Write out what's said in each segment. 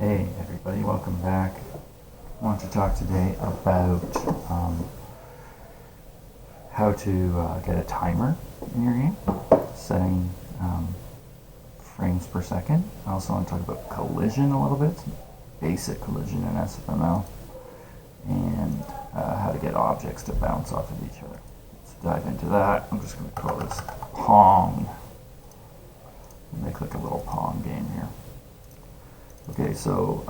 Hey everybody, welcome back. I want to talk today about how to get a timer in your game, setting frames per second. I also want to talk about collision a little bit, basic collision in SFML, and how to get objects to bounce off of each other. Let's dive into that. I'm just going to call this Pong. Make like a little Pong game here. Okay, so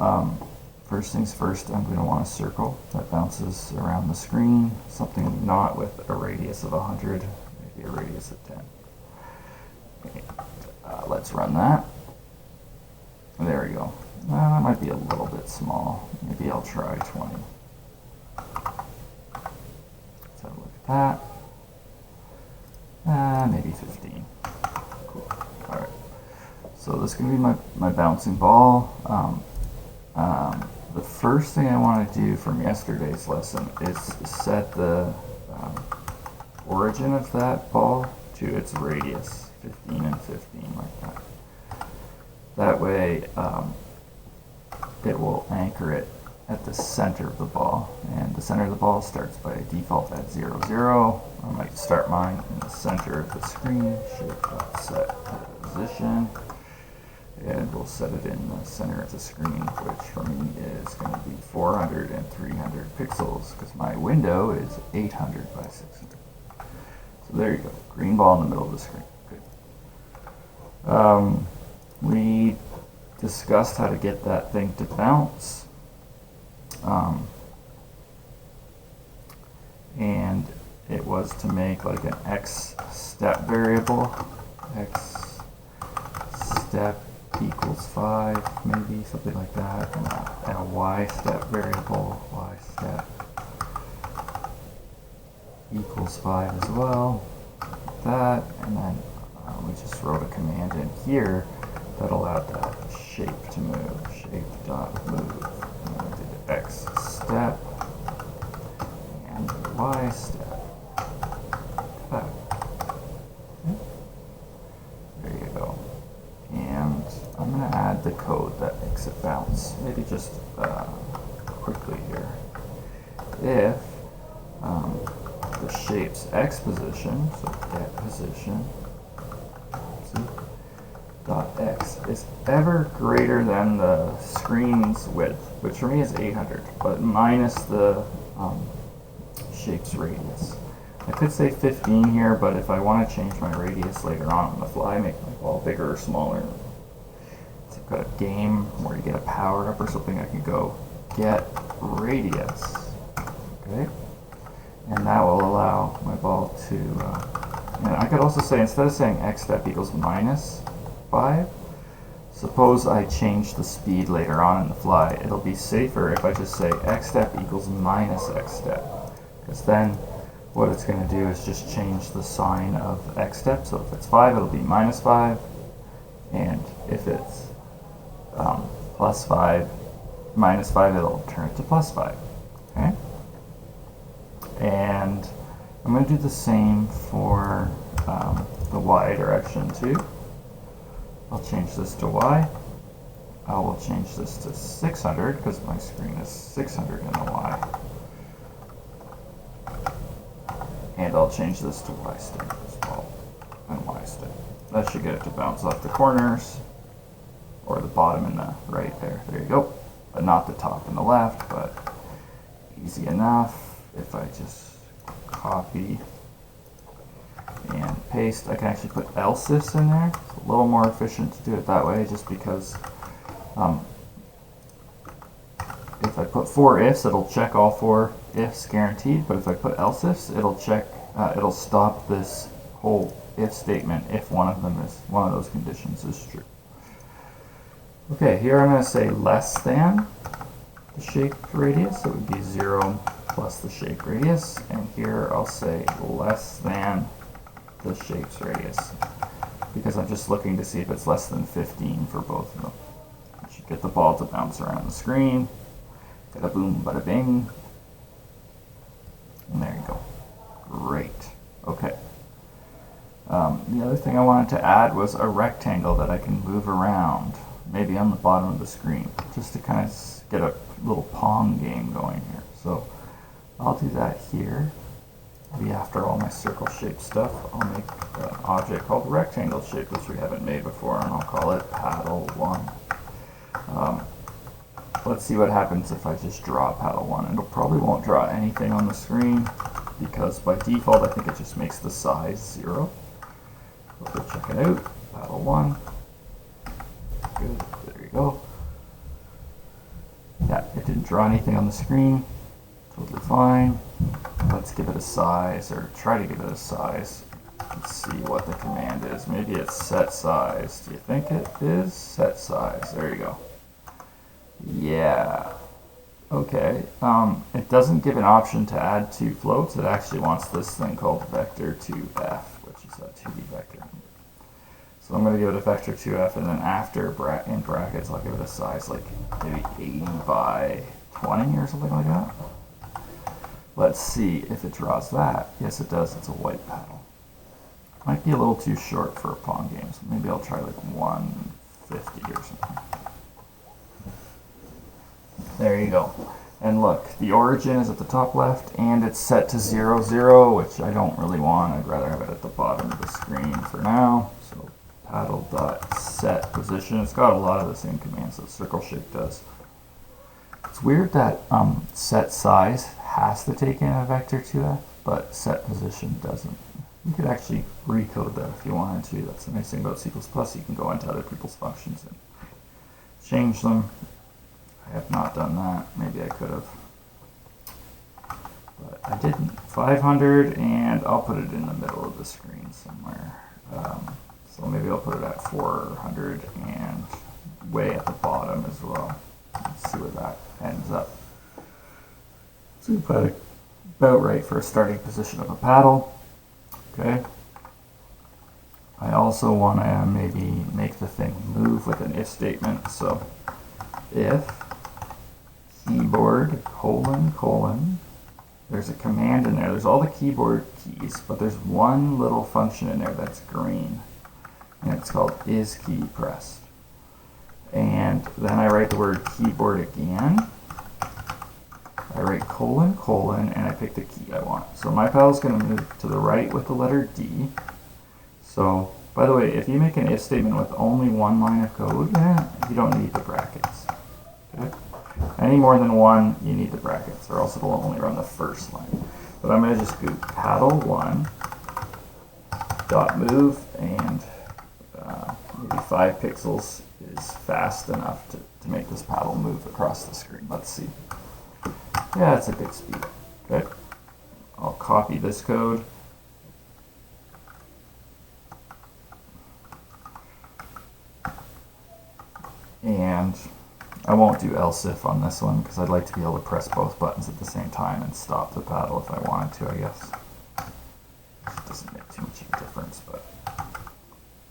first things first, I'm going to want a circle that bounces around the screen, something not with a radius of 100, maybe a radius of 10. Okay, let's run that. There we go. That might be a little bit small. Maybe I'll try 20. Let's have a look at that. Maybe 15. Cool. Alright. So this is going to be my bouncing ball. The first thing I want to do from yesterday's lesson is set the origin of that ball to its radius, 15 and 15, like that. That way it will anchor it at the center of the ball, and the center of the ball starts by default at 0, 0. I might start mine in the center of the screen, shape.set position. And we'll set it in the center of the screen, which for me is going to be 400 and 300 pixels, because my window is 800 by 600. So there you go, green ball in the middle of the screen. Good. We discussed how to get that thing to bounce, and it was to make like an X step variable, X step equals 5, maybe something like that, and a Y step variable, Y step equals 5 as well, like that, and then we just wrote a command in here that allowed that shape to move, shape.move, and then we did X step and Y step, like that. There you go. And I'm going to add the code that makes it bounce. Maybe just quickly here. If the shape's X position, so get position, dot X is ever greater than the screen's width, which for me is 800, but minus the shape's radius. I could say 15 here, but if I want to change my radius later on the fly, make my ball bigger or smaller. So I've got a game where you get a power up or something, I can go get radius. Okay? And that will allow my ball to, and I could also say, instead of saying X step equals minus 5, suppose I change the speed later on in the fly. It'll be safer if I just say X step equals minus X step, because then what it's going to do is just change the sign of X step. So if it's 5, it'll be minus 5, and if it's plus 5, minus 5, it'll turn it to plus 5. Okay? And I'm going to do the same for the Y direction too. I'll change this to Y. I will change this to 600 because my screen is 600 in the Y. And I'll change this to Y step as well, and Y step. That should get it to bounce off the corners, or the bottom and the right there. There you go. But not the top and the left, but easy enough. If I just copy and paste, I can actually put else ifs in there. It's a little more efficient to do it that way, just because if I put 4 ifs, it'll check all 4 ifs guaranteed, but if I put else ifs, it'll check, it'll stop this whole if statement if one of those conditions is true. Okay, here I'm going to say less than the shape radius, so it would be 0 plus the shape radius, and here I'll say less than the shape's radius, because I'm just looking to see if it's less than 15 for both of them. I should get the ball to bounce around the screen. Bada boom, bada bing. And there you go. Great. Okay. The other thing I wanted to add was a rectangle that I can move around. maybe on the bottom of the screen, just to kind of get a little Pong game going here. So I'll do that here. Maybe after all my circle shape stuff, I'll make an object called rectangle shape, which we haven't made before, and I'll call it paddle 1. Let's see what happens if I just draw paddle 1. It probably won't draw anything on the screen because by default I think it just makes the size 0. But we'll check it out. Paddle 1. Good. There you go. Yeah, it didn't draw anything on the screen. Totally fine. Let's give it a size, or try to give it a size. Let's see what the command is. Maybe it's set size. Do you think it is? Set size. There you go. Yeah. Okay. It doesn't give an option to add 2 floats. It actually wants this thing called vector2f, which is a 2D vector. So I'm going to give it a vector2f, and then after in brackets I'll give it a size like maybe 80 by 20 or something like that. Let's see if it draws that. Yes, it does. It's a white paddle. Might be a little too short for a Pong game, so maybe I'll try like 150 or something. There you go. And look, the origin is at the top left, and it's set to 0, 0, which I don't really want. I'd rather have it at the bottom of the screen for now. So paddle.set position. It's got a lot of the same commands that circle shape does. It's weird that set size has to take in a vector2f, but set position doesn't. You could actually recode that if you wanted to. That's the nice thing about C++. You can go into other people's functions and change them. I have not done that. Maybe I could have. But I didn't. 500, and I'll put it in the middle of the screen somewhere. So maybe I'll put it at 400 and way at the bottom as well. Let's see where that ends up. So about right for a starting position of a paddle. Okay. I also want to maybe make the thing move with an if statement. So if keyboard : there's a command in there. There's all the keyboard keys, but there's one little function in there that's green, and it's called is key pressed. And then I write the word keyboard again. I write : and I pick the key I want. So my paddle's going to move to the right with the letter D. So, by the way, if you make an if statement with only one line of code, you don't need the brackets. Okay? Any more than one, you need the brackets, or else it'll only run the first line. But I'm going to just do paddle 1 dot move, and maybe 5 pixels is fast enough to make this paddle move across the screen. Let's see. Yeah, it's a good speed. Okay. I'll copy this code. And I won't do else if on this one because I'd like to be able to press both buttons at the same time and stop the paddle if I wanted to, I guess. It doesn't make too much of a difference, but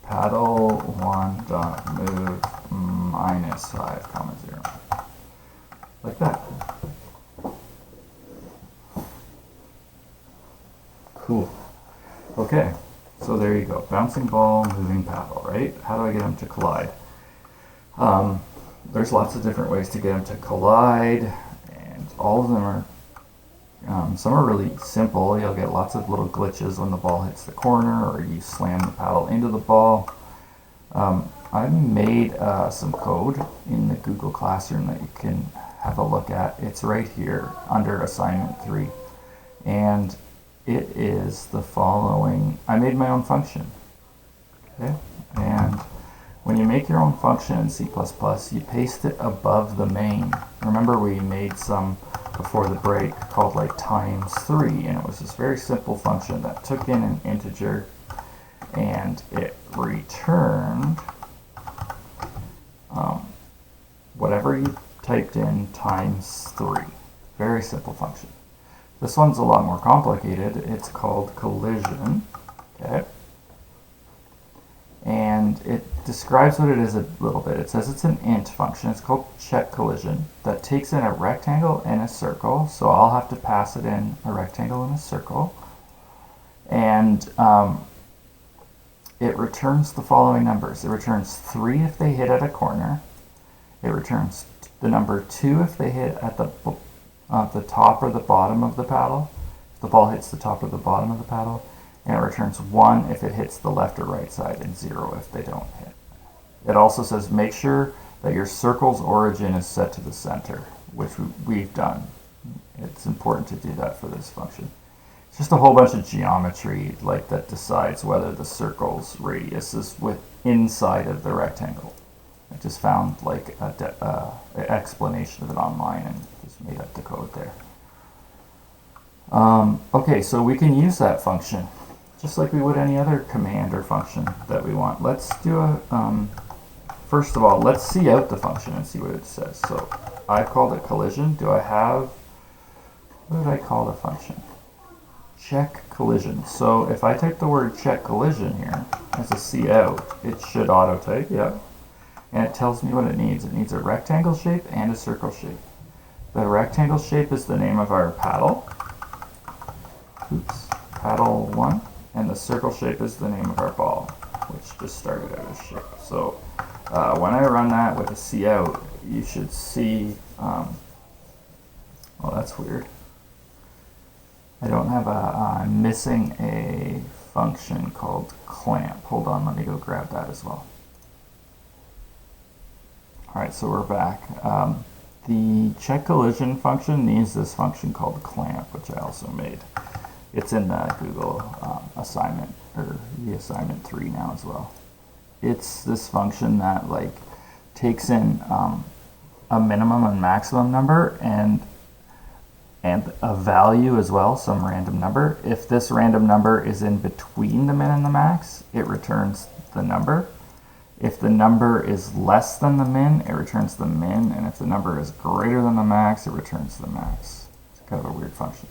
paddle 1 dot move -5, 0. Like that. Cool. Okay, so there you go. Bouncing ball, moving paddle, right? How do I get them to collide? There's lots of different ways to get them to collide, and all of them are, some are really simple. You'll get lots of little glitches when the ball hits the corner, or you slam the paddle into the ball. I've made some code in the Google Classroom that you can have a look at. It's right here under assignment 3, and it is the following. I made my own function. Okay, and when you make your own function in C++, you paste it above the main. Remember we made some before the break called like ×3, and it was this very simple function that took in an integer and it returned whatever you typed in ×3. Very simple function. This one's a lot more complicated. It's called collision. Okay. And it describes what it is a little bit. It says it's an int function. It's called check collision that takes in a rectangle and a circle. So I'll have to pass it in a rectangle and a circle. And it returns the following numbers. It returns 3 if they hit at a corner, it returns the number 2 if they hit at the top or the bottom of the paddle. If the ball hits the top or the bottom of the paddle. And it returns 1 if it hits the left or right side, and 0 if they don't hit. It also says make sure that your circle's origin is set to the center, which we've done. It's important to do that for this function. It's just a whole bunch of geometry like that decides whether the circle's radius is inside of the rectangle. I just found like an explanation of it online and just made up the code there. Okay, so we can use that function just like we would any other command or function that we want. Let's do a, first of all, let's see out the function and see what it says. So I called it collision. Do I have, what did I call the function? Check collision. So if I type the word check collision here as a C out, it should auto type, yeah. And it tells me what it needs. It needs a rectangle shape and a circle shape. The rectangle shape is the name of our paddle. Oops, paddle 1. And the circle shape is the name of our ball, which just started out as shape. So when I run that with a C out, you should see, well, that's weird. I don't have I'm missing a function called clamp. Hold on, let me go grab that as well. All right, so we're back. The check collision function needs this function called clamp, which I also made. It's in the Google assignment, or the assignment 3 now as well. It's this function that like takes in a minimum and maximum number and a value as well, some random number. If this random number is in between the min and the max, it returns the number. If the number is less than the min, it returns the min, and if the number is greater than the max, it returns the max. It's kind of a weird function.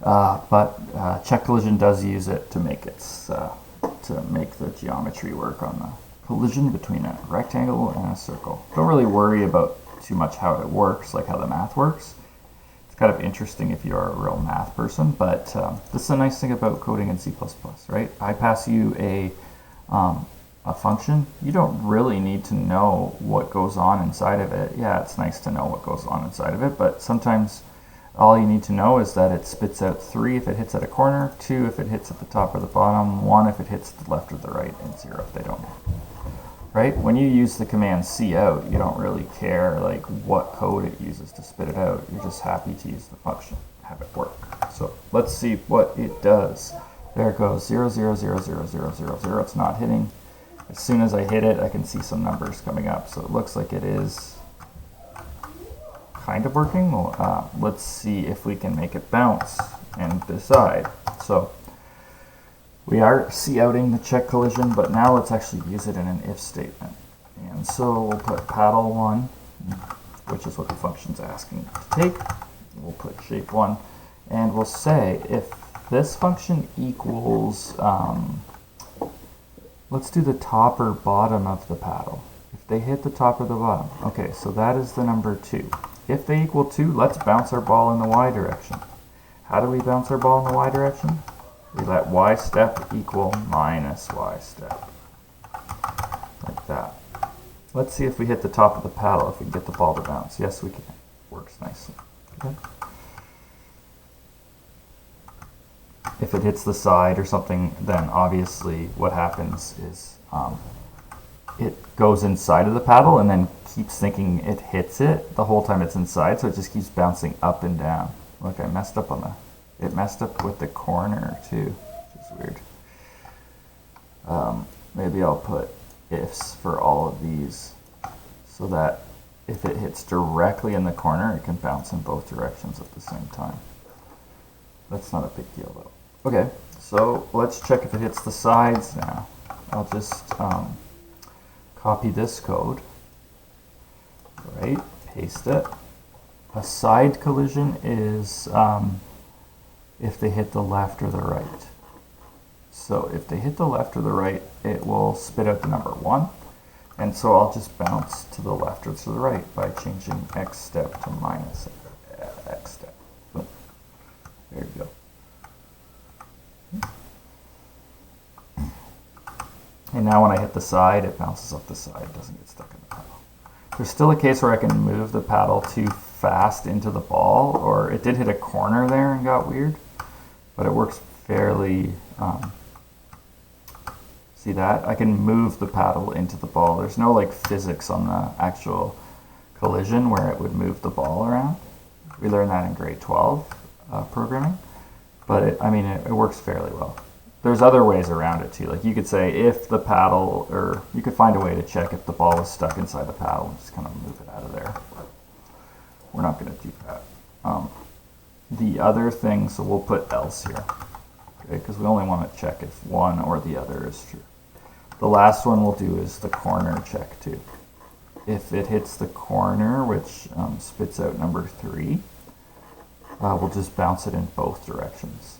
But check collision does use it to make to make the geometry work on the collision between a rectangle and a circle. Don't really worry about too much how it works, like how the math works. It's kind of interesting if you are a real math person, but this is a nice thing about coding in C++, right? I pass you a function. You don't really need to know what goes on inside of it. Yeah, it's nice to know what goes on inside of it, but sometimes all you need to know is that it spits out 3 if it hits at a corner, 2 if it hits at the top or the bottom, 1 if it hits the left or the right, and 0 if they don't. Right? When you use the command cout, you don't really care like what code it uses to spit it out. You're just happy to use the function, have it work. So let's see what it does. There it goes, 0, 0, 0, 0, 0, 0, 0. It's not hitting. As soon as I hit it, I can see some numbers coming up. So it looks like it is kind of working. Well, let's see if we can make it bounce and decide. So we are couting the check collision, but now let's actually use it in an if statement. And so we'll put paddle 1, which is what the function's asking to take. We'll put shape 1, and we'll say if this function equals, let's do the top or bottom of the paddle. If they hit the top or the bottom. Okay, so that is the number 2. If they equal 2, let's bounce our ball in the y direction. How do we bounce our ball in the y direction? We let y step equal minus y step. Like that. Let's see if we hit the top of the paddle, if we can get the ball to bounce. Yes, we can. Works nicely. Okay. If it hits the side or something, then obviously what happens is it goes inside of the paddle and then keeps thinking it hits it the whole time it's inside, so it just keeps bouncing up and down. Look, I messed up on it messed up with the corner too, which is weird. Maybe I'll put ifs for all of these so that if it hits directly in the corner, it can bounce in both directions at the same time. That's not a big deal though. Okay, so let's check if it hits the sides now. I'll just copy this code, right, paste it. A side collision is if they hit the left or the right. So if they hit the left or the right, it will spit out the number 1. And so I'll just bounce to the left or to the right by changing x step to minus x step. Boom. There you go. And now when I hit the side, it bounces off the side, doesn't get stuck in the paddle. There's still a case where I can move the paddle too fast into the ball, or it did hit a corner there and got weird, but it works fairly, see that? I can move the paddle into the ball. There's no like physics on the actual collision where it would move the ball around. We learned that in grade 12 programming, but it works fairly well. There's other ways around it too. Like you could say if the paddle, or you could find a way to check if the ball was stuck inside the paddle and just kind of move it out of there. But we're not going to do that. The other thing, so we'll put else here, okay? Because we only want to check if one or the other is true. The last one we'll do is the corner check too. If it hits the corner, which spits out number 3, we'll just bounce it in both directions.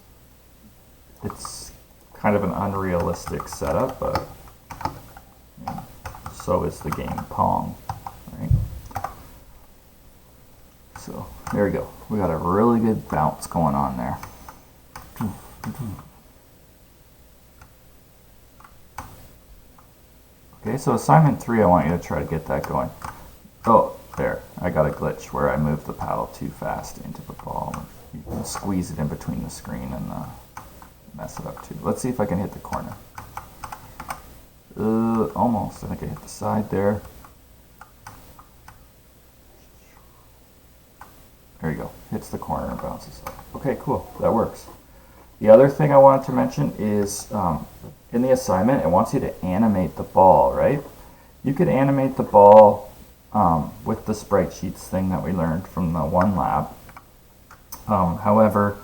It's kind of an unrealistic setup, but so is the game Pong, right? So there we go. We got a really good bounce going on there. Okay, so assignment 3, I want you to try to get that going. Oh, there. I got a glitch where I moved the paddle too fast into the ball. You can squeeze it in between the screen and mess it up too. Let's see if I can hit the corner. Almost. I think I hit the side there. There you go. Hits the corner and bounces up. Okay, cool. That works. The other thing I wanted to mention is in the assignment, it wants you to animate the ball, right? You could animate the ball with the sprite sheets thing that we learned from the one lab. However,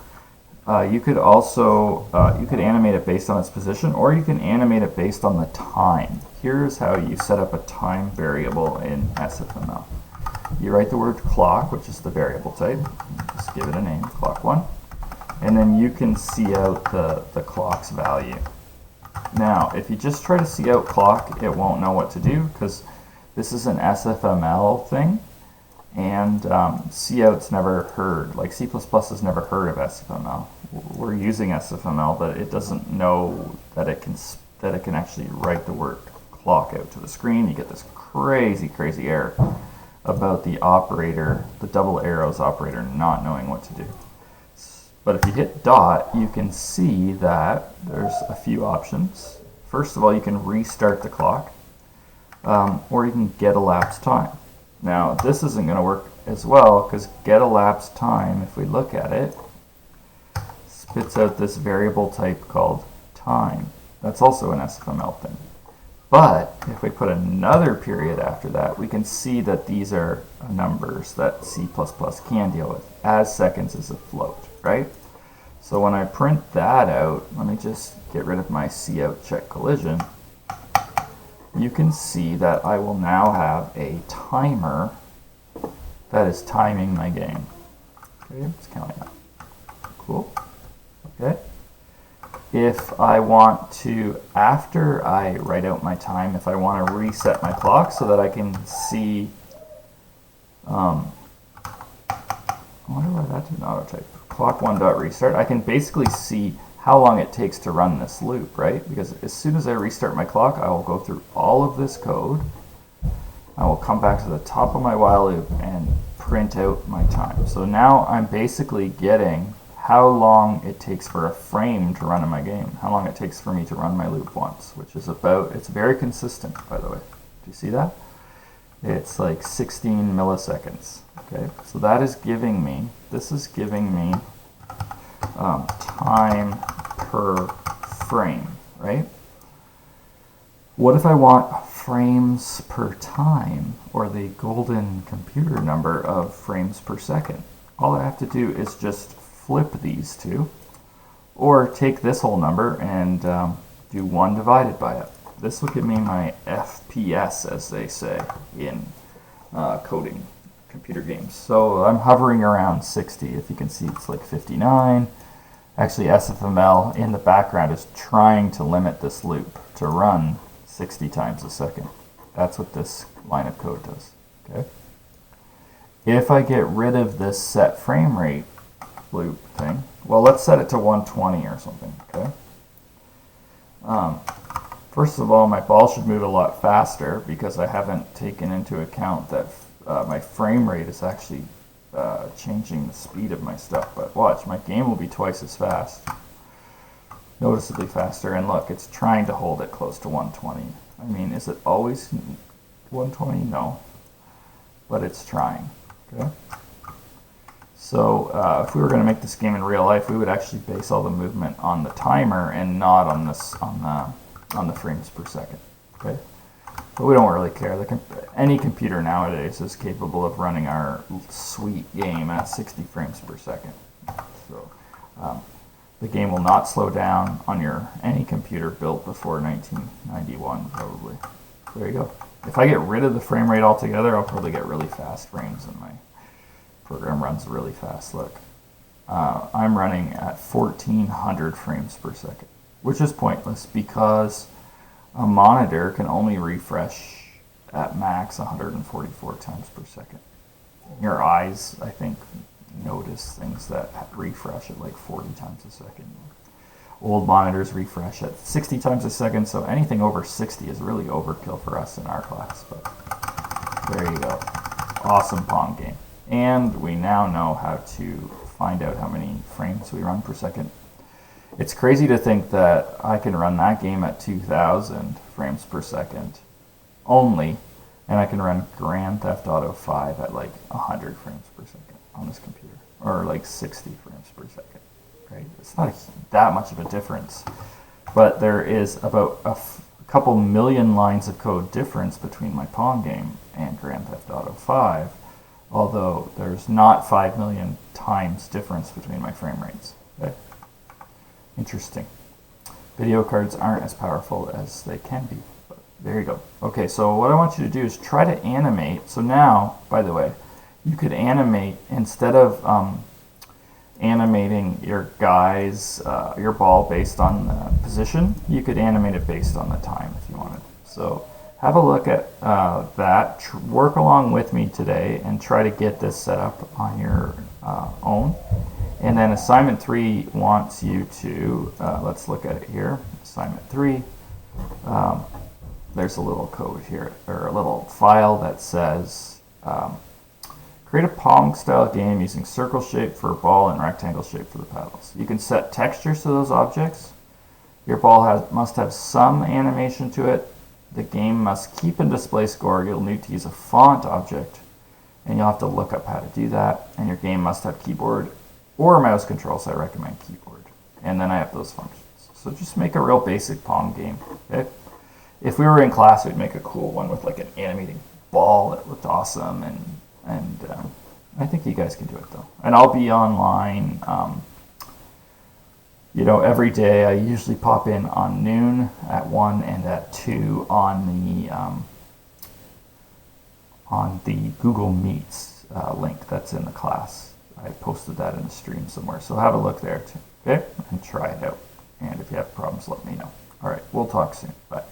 you could also you could animate it based on its position, or you can animate it based on the time. Here's how you set up a time variable in SFML. You write the word clock, which is the variable type. Just give it a name, clock1. And then you can see out the clock's value. Now, if you just try to see out clock, it won't know what to do because this is an SFML thing, and cout's never heard. Like C++ has never heard of SFML. We're using SFML, but it doesn't know that it can actually write the word clock out to the screen. You get this crazy error about the operator, the double arrows operator, not knowing what to do. But if you hit dot, you can see that there's a few options. First of all, you can restart the clock, or you can get elapsed time. Now, this isn't going to work as well because get elapsed time, if we look at it, spits out this variable type called time. That's also an SFML thing. But if we put another period after that, we can see that these are numbers that C++ can deal with, as seconds is a float, right? So when I print that out, let me just get rid of my cout check collision. You can see that I will now have a timer that is timing my game. Okay, it's counting up. Cool. Okay. If I want to, after I write out my time, if I want to reset my clock so that I can see, I wonder why that didn't auto-type. Clock1.restart, I can basically see how long it takes to run this loop, right? Because as soon as I restart my clock, I will go through all of this code. I will come back to the top of my while loop and print out my time. So now I'm basically getting how long it takes for a frame to run in my game, how long it takes for me to run my loop once, which is about, it's very consistent, by the way. Do you see that? It's like 16 milliseconds, okay? So that is giving me, this is giving me time per frame, right? What if I want frames per time, or the golden computer number of frames per second? All I have to do is just flip these two, or take this whole number and do 1 divided by it. This will give me my FPS, as they say in coding computer games. So I'm hovering around 60. If you can see, it's like 59. Actually, SFML in the background is trying to limit this loop to run 60 times a second. That's what this line of code does. Okay. If I get rid of this set frame rate loop thing, well, let's set it to 120 or something. Okay. First of all, my ball should move a lot faster because I haven't taken into account that my frame rate is actually changing the speed of my stuff. But watch, my game will be twice as fast, noticeably faster. And look, it's trying to hold it close to 120. I mean, is it always 120? No, but it's trying. Okay. So if we were going to make this game in real life, we would actually base all the movement on the timer and not on this on the frames per second. Okay, but we don't really care. Any computer nowadays is capable of running our sweet game at 60 frames per second. So the game will not slow down on any computer built before 1991, probably. There you go. If I get rid of the frame rate altogether, I'll probably get really fast frames and my program runs really fast. Look, I'm running at 1400 frames per second, which is pointless because a monitor can only refresh at max 144 times per second. Your eyes, I think, notice things that refresh at like 40 times a second. Old monitors refresh at 60 times a second, so anything over 60 is really overkill for us in our class. But there you go. Awesome Pong game. And we now know how to find out how many frames we run per second. It's crazy to think that I can run that game at 2000 frames per second only, and I can run Grand Theft Auto 5 at like 100 frames per second on this computer, or like 60 frames per second, right? It's not that much of a difference, but there is about a couple million lines of code difference between my Pong game and Grand Theft Auto 5, although there's not 5 million times difference between my frame rates. Okay? Interesting. Video cards aren't as powerful as they can be, but there you go. Okay, so what I want you to do is try to animate. So now, by the way, you could animate, instead of animating your your ball based on the position, you could animate it based on the time if you wanted. So have a look at that. Work along with me today and try to get this set up on your own. And then assignment 3 wants you to, let's look at it here. Assignment 3, there's a little code here, or a little file that says, create a Pong style game using circle shape for a ball and rectangle shape for the paddles. You can set textures to those objects. Your ball must have some animation to it. The game must keep and display score. You'll need to use a font object, and you'll have to look up how to do that. And your game must have keyboard or mouse controls. I recommend keyboard. And then I have those functions. So just make a real basic Pong game. Okay? If we were in class, we'd make a cool one with like an animating ball that looked awesome, and I think you guys can do it though. And I'll be online, every day. I usually pop in on noon, at 1, and at 2 on the Google Meets link that's in the class. I posted that in the stream somewhere, so have a look there too, okay? And try it out. And if you have problems, let me know. All right, we'll talk soon. Bye.